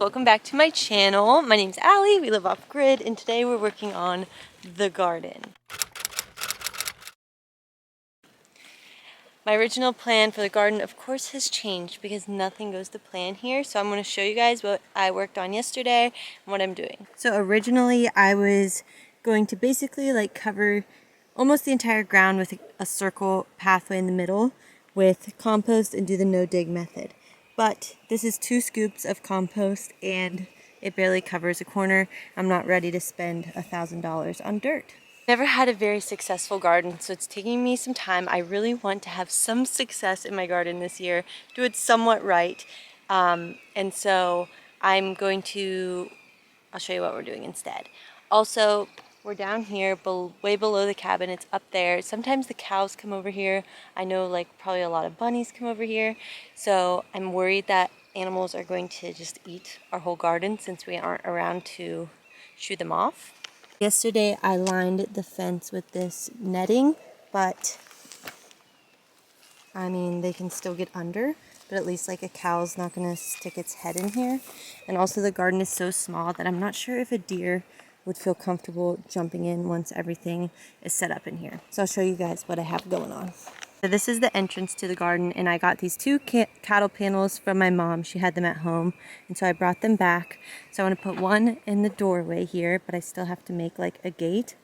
Welcome back to my channel. My name's Allie, we live off grid, and today we're working on the garden. My original plan for the garden, of course, has changed because nothing goes to plan here. So I'm going to show you guys what I worked on yesterday and what I'm doing. So originally I was going to basically cover almost the entire ground with a circle pathway in the middle with compost and do the no dig method. But this is 2 scoops of compost and it barely covers a corner. I'm not ready to spend $1,000 on dirt. Never had a very successful garden, so it's taking me some time. I really want to have some success in my garden this year, do it somewhat right. And so I'm going to, I'll show you what we're doing instead. Also, we're down here way below the cabin. It's up there. Sometimes the cows come over here. I know probably a lot of bunnies come over here. So I'm worried that animals are going to just eat our whole garden since we aren't around to shoo them off. Yesterday I lined the fence with this netting, but I mean they can still get under, but at least a cow's not gonna stick its head in here. And also the garden is so small that I'm not sure if a deer would feel comfortable jumping in once everything is set up in here. So I'll show you guys what I have going on. So this is the entrance to the garden, and I got these 2 cattle panels from my mom. She had them at home, and so I brought them back. So I want to put one in the doorway here, but I still have to make a gate.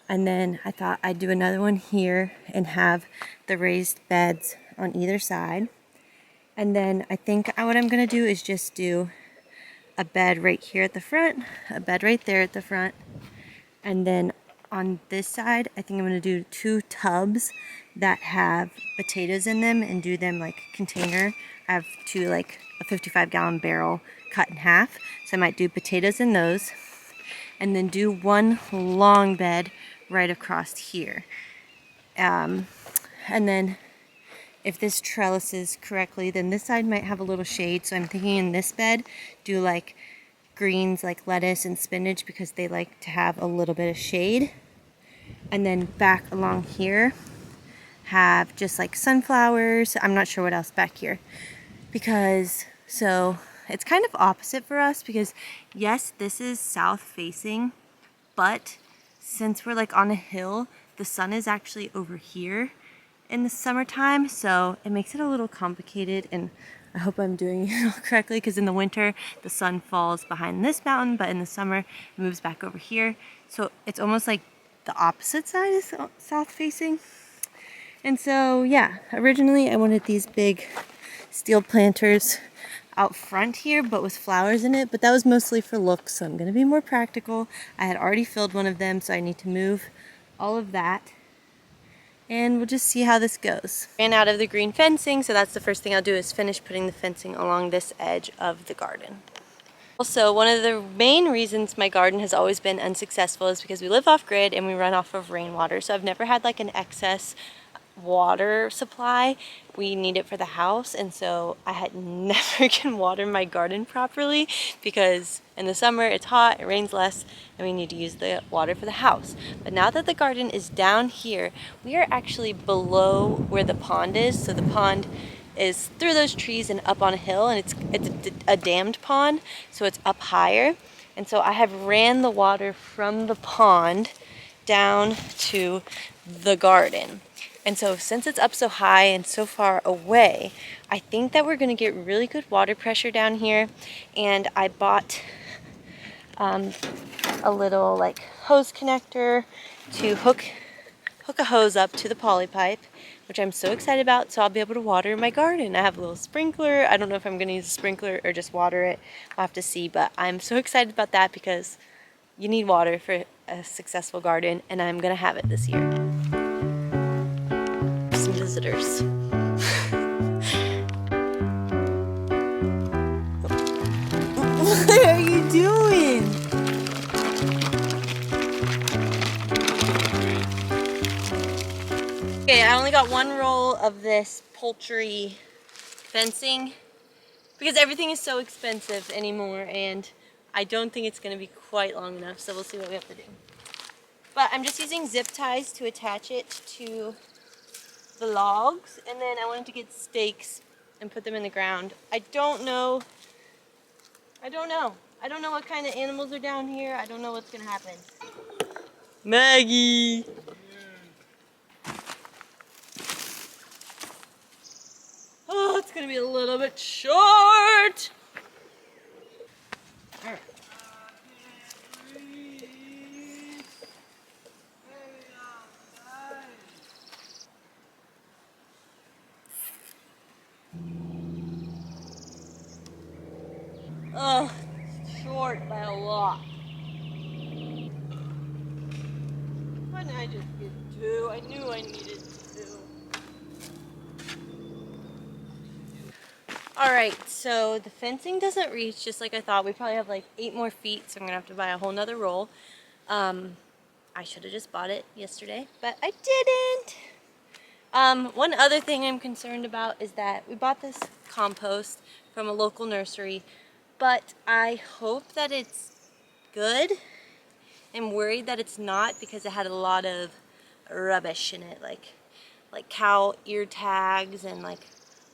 And then I thought I'd do another one here and have the raised beds on either side. And then I think what I'm going to do is just do a bed right here at the front, a bed right there at the front, and then on this side, I think I'm going to do 2 tubs that have potatoes in them and do them container. I have 2 a 55-gallon barrel cut in half, so I might do potatoes in those, and then do 1 long bed right across here. And then if this trellises correctly, then this side might have a little shade, so I'm thinking in this bed do greens like lettuce and spinach because they like to have a little bit of shade. And then back along here have just sunflowers. I'm not sure what else back here, because so it's kind of opposite for us because yes, this is south facing, but since we're on a hill, the sun is actually over here in the summertime, so it makes it a little complicated. And I hope I'm doing it all correctly, because in the winter the sun falls behind this mountain, but in the summer it moves back over here, so it's almost the opposite side is south facing. And so yeah, originally I wanted these big steel planters out front here but with flowers in it, but that was mostly for looks, so I'm going to be more practical. I had already filled one of them, so I need to move all of that. And we'll just see how this goes. Ran out of the green fencing, so that's the first thing I'll do is finish putting the fencing along this edge of the garden. Also, one of the main reasons my garden has always been unsuccessful is because we live off-grid and we run off of rainwater. So I've never had an excess water supply. We need it for the house, and so I had never can water my garden properly because in the summer it's hot, it rains less, and we need to use the water for the house. But now that the garden is down here, we are actually below where the pond is. So the pond is through those trees and up on a hill, and it's a dammed pond, so it's up higher. And so I have ran the water from the pond down to the garden. And so since it's up so high and so far away, I think that we're going to get really good water pressure down here. And I bought a little hose connector to hook a hose up to the poly pipe, which I'm so excited about, so I'll be able to water my garden. I have a little sprinkler. I don't know if I'm going to use a sprinkler or just water it. I'll have to see, but I'm so excited about that because you need water for a successful garden, and I'm going to have it this year. Some visitors. What are you doing? Okay, I only got 1 roll of this poultry fencing because everything is so expensive anymore, and I don't think it's going to be quite long enough, so we'll see what we have to do. But I'm just using zip ties to attach it to the logs, and then I wanted to get stakes and put them in the ground. I don't know I don't know. I don't know what kind of animals are down here. I don't know what's gonna happen. Maggie! Oh, it's gonna be a little bit short! Alright. Oh, short by a lot. Why didn't I just get two? I knew I needed two. Alright, so the fencing doesn't reach just like I thought. We probably have like 8 more feet, so I'm gonna have to buy a whole nother roll. I should have just bought it yesterday, but I didn't. One other thing I'm concerned about is that we bought this compost from a local nursery, but I hope that it's good. I'm worried that it's not because it had a lot of rubbish in it, like cow ear tags and like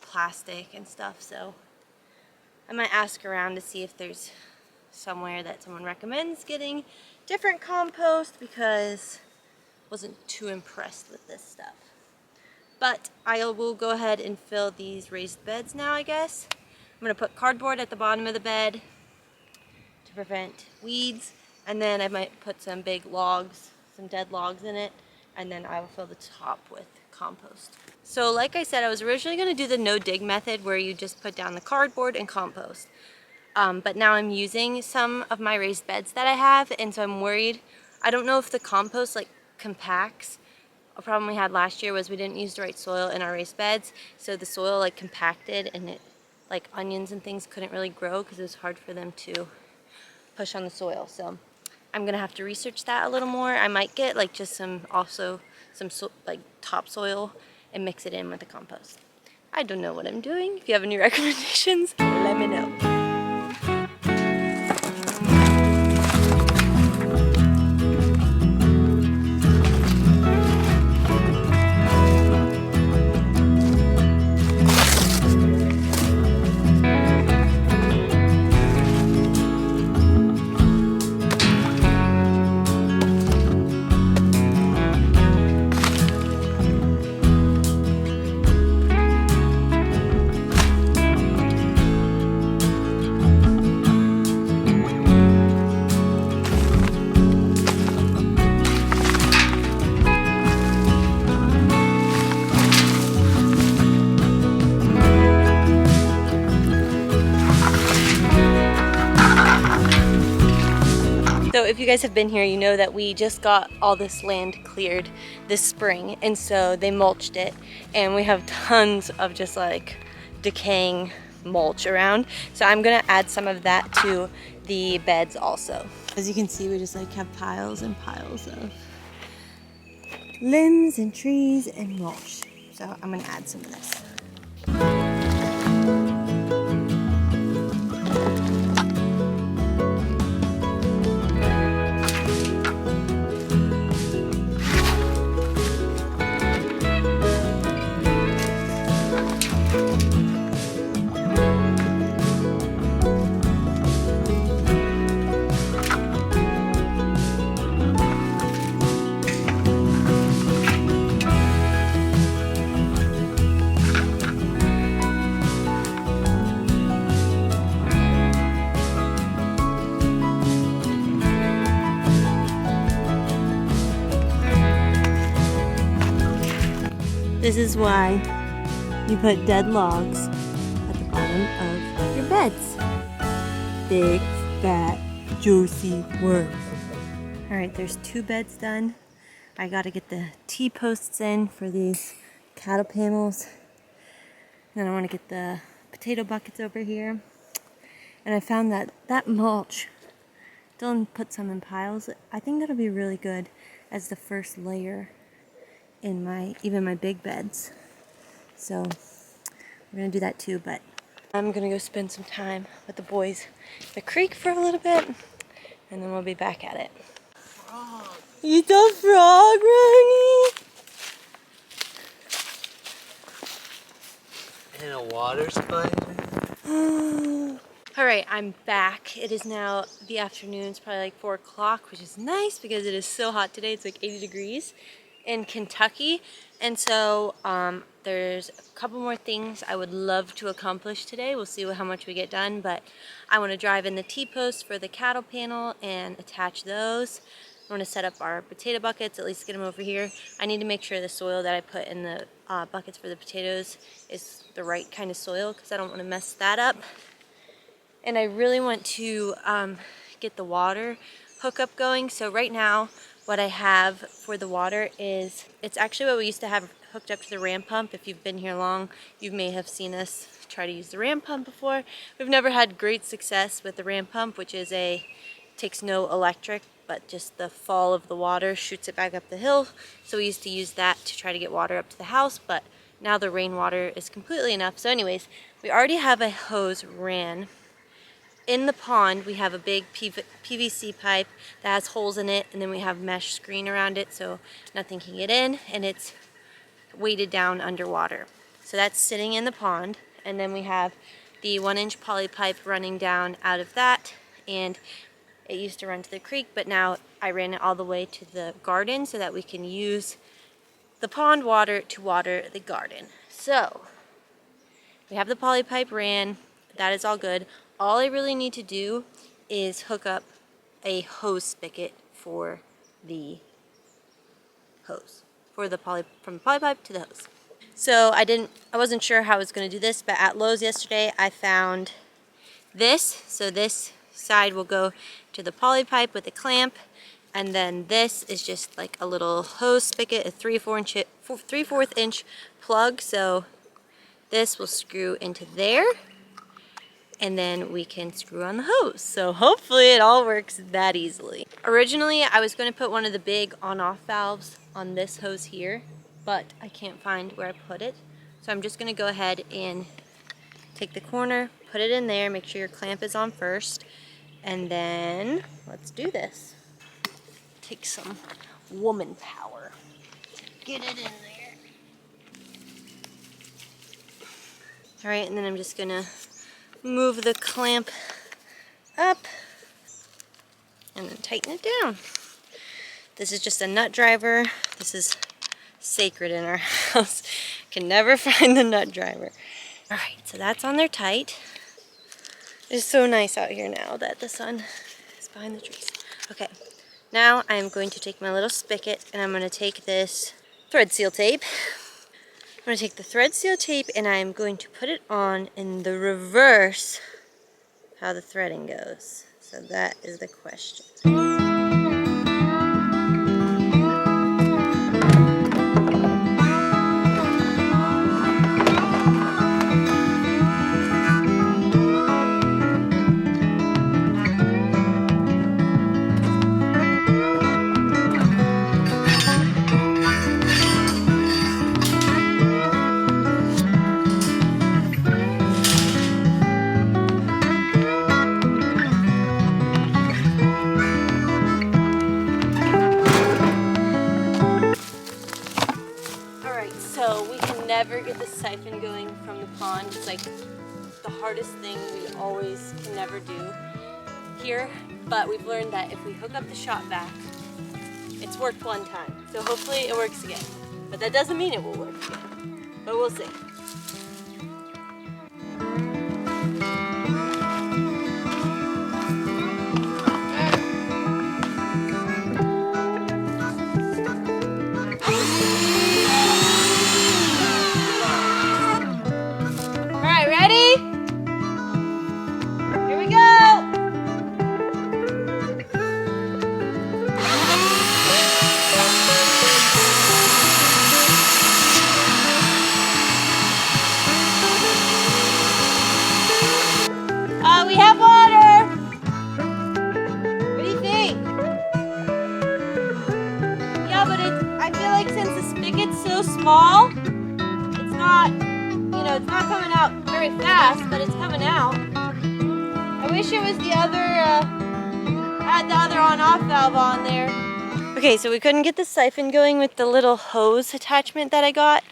plastic and stuff. So I might ask around to see if there's somewhere that someone recommends getting different compost because I wasn't too impressed with this stuff. But I will go ahead and fill these raised beds now, I guess. I'm going to put cardboard at the bottom of the bed to prevent weeds, and then I might put some big logs, some dead logs in it, and then I will fill the top with compost. So like I said, I was originally going to do the no dig method where you just put down the cardboard and compost. But now I'm using some of my raised beds that I have, and so I'm worried. I don't know if the compost like compacts. A problem we had last year was we didn't use the right soil in our raised beds, so the soil like compacted and it, like onions and things couldn't really grow because it was hard for them to push on the soil. So I'm gonna have to research that a little more. I might get like just some like topsoil and mix it in with the compost. I don't know what I'm doing. If you have any recommendations, let me know. So if you guys have been here, you know that we just got all this land cleared this spring, and so they mulched it, and we have tons of just like decaying mulch around. So I'm gonna add some of that to the beds also. As you can see, we just like have piles and piles of limbs and trees and mulch. So I'm gonna add some of this. This is why you put dead logs at the bottom of your beds. Big, fat, juicy work. Alright, there's 2 beds done. I gotta get the T-posts in for these cattle panels. Then I want to get the potato buckets over here. And I found that mulch, Dylan put some in piles. I think that'll be really good as the first layer in even my big beds. So we're gonna do that too, but I'm gonna go spend some time with the boys at the creek for a little bit, and then we'll be back at it. Frog. You the frog, Ronnie? And a water spider. All right, I'm back. It is now the afternoon. It's probably like 4 o'clock, which is nice because it is so hot today. It's like 80 degrees in Kentucky. And so there's a couple more things I would love to accomplish today. We'll see how much we get done, but I want to drive in the T-posts for the cattle panel and attach those. I want to set up our potato buckets, at least get them over here. I need to make sure the soil that I put in the buckets for the potatoes is the right kind of soil because I don't want to mess that up. And I really want to get the water hookup going. So right now, what I have for the water is, it's actually what we used to have hooked up to the ram pump. If you've been here long, you may have seen us try to use the ram pump before. We've never had great success with the ram pump, which is takes no electric, but just the fall of the water shoots it back up the hill. So we used to use that to try to get water up to the house, but now the rainwater is completely enough. So anyways, we already have a hose ran. In the pond, we have a big PVC pipe that has holes in it, and then we have mesh screen around it so nothing can get in, and it's weighted down underwater. So that's sitting in the pond, and then we have the 1-inch poly pipe running down out of that, and it used to run to the creek, but now I ran it all the way to the garden so that we can use the pond water to water the garden. So we have the poly pipe ran. That is all good. All I really need to do is hook up a hose spigot for the hose, from the poly pipe to the hose. So I wasn't sure how I was going to do this, but at Lowe's yesterday I found this. So this side will go to the poly pipe with a clamp, and then this is just like a little hose spigot, a 3/4 inch plug. So this will screw into there, and then we can screw on the hose. So hopefully it all works that easily. Originally, I was going to put one of the big on-off valves on this hose here, but I can't find where I put it. So I'm just going to go ahead and take the corner, put it in there, make sure your clamp is on first, and then let's do this. Take some woman power to get it in there. All right, and then I'm just going to move the clamp up and then tighten it down. This is just a nut driver. This is sacred in our house. Can never find the nut driver. All right, so that's on there tight. It's so nice out here now that the sun is behind the trees. Okay, now I'm going to take my little spigot and I'm going to take this thread seal tape. I'm going to take the thread seal tape and I'm going to put it on in the reverse how the threading goes. So that is the question. So we can never get the siphon going from the pond. It's like the hardest thing we always can never do here. But we've learned that if we hook up the shop vac, it's worked one time. So hopefully it works again. But that doesn't mean it will work again. But we'll see. We have water! What do you think? Yeah, but I feel like since the spigot's so small, it's not, it's not coming out very fast, but it's coming out. I wish it was the other, had the other on-off valve on there. Okay, so we couldn't get the siphon going with the little hose attachment that I got,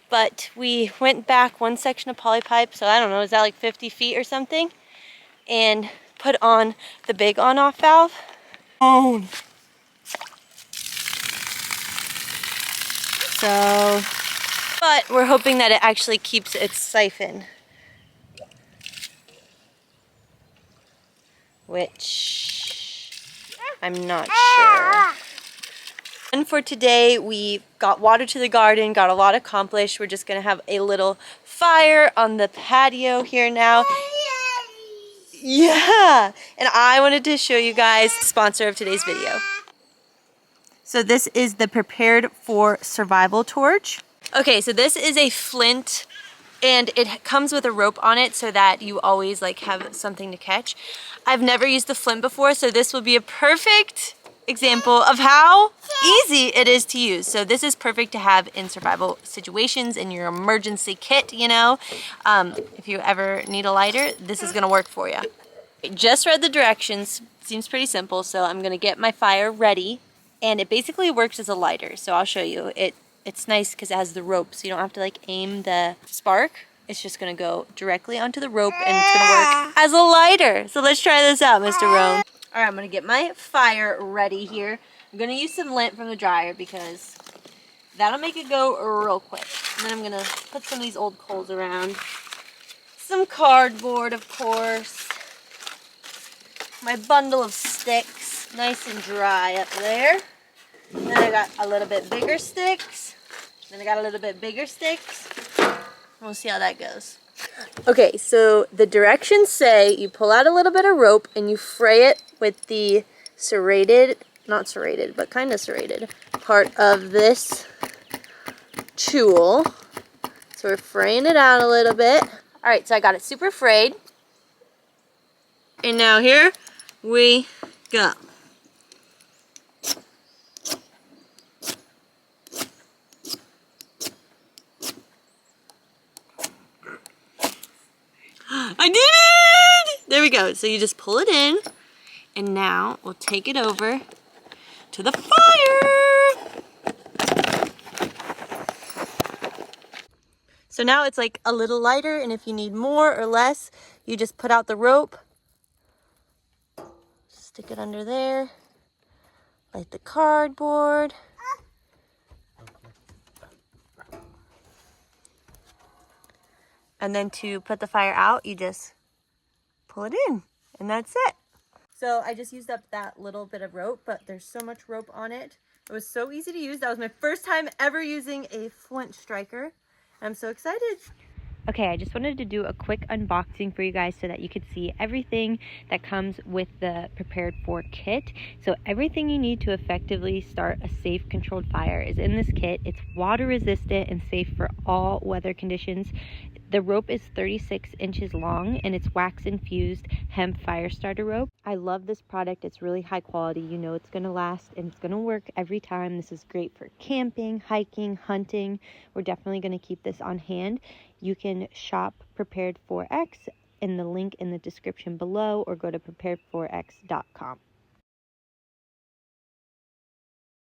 but we went back one section of poly pipe, so I don't know, is that like 50 feet or something? and put on the big on-off valve. So, but we're hoping that it actually keeps its siphon, which I'm not sure. And for today, we got water to the garden, got a lot accomplished. We're just gonna have a little fire on the patio here now. Yeah, and I wanted to show you guys the sponsor of today's video. So this is the Prepared for Survival torch. Okay, so this is a flint and it comes with a rope on it so that you always like have something to catch. I've never used the flint before, so this will be a perfect example of how easy it is to use. So this is perfect to have in survival situations, in your emergency kit, you know. If you ever need a lighter, this is gonna work for you. Just read the directions, seems pretty simple, so I'm gonna get my fire ready, and it basically works as a lighter, so I'll show you. It's nice because it has the rope, so you don't have to like aim the spark. It's just gonna go directly onto the rope and it's gonna work as a lighter. So let's try this out, Mr. Roan. All right, I'm gonna get my fire ready here. I'm gonna use some lint from the dryer because that'll make it go real quick. And then I'm gonna put some of these old coals around. Some cardboard, of course. My bundle of sticks, nice and dry up there. Then I got a little bit bigger sticks. Then I got a little bit bigger sticks. We'll see how that goes. Okay, so the directions say you pull out a little bit of rope and you fray it with the serrated, not serrated, but kind of serrated part of this tool. So we're fraying it out a little bit. All right, so I got it super frayed. And now here we go. I did it! There we go. So you just pull it in, and now we'll take it over to the fire. So now it's like a little lighter, and if you need more or less, you just put out the rope, stick it under there, light the cardboard. And then to put the fire out, you just pull it in, and that's it. So I just used up that little bit of rope, but there's so much rope on it. It was so easy to use. That was my first time ever using a flint striker. I'm so excited. Okay, I just wanted to do a quick unboxing for you guys so that you could see everything that comes with the Prepared For kit. So everything you need to effectively start a safe controlled fire is in this kit. It's water resistant and safe for all weather conditions. The rope is 36 inches long and it's wax infused hemp fire starter rope. I love this product. It's really high quality. You know it's going to last and it's going to work every time. This is great for camping, hiking, hunting. We're definitely going to keep this on hand. You can shop Prepared For X in the link in the description below or go to preparedforx.com.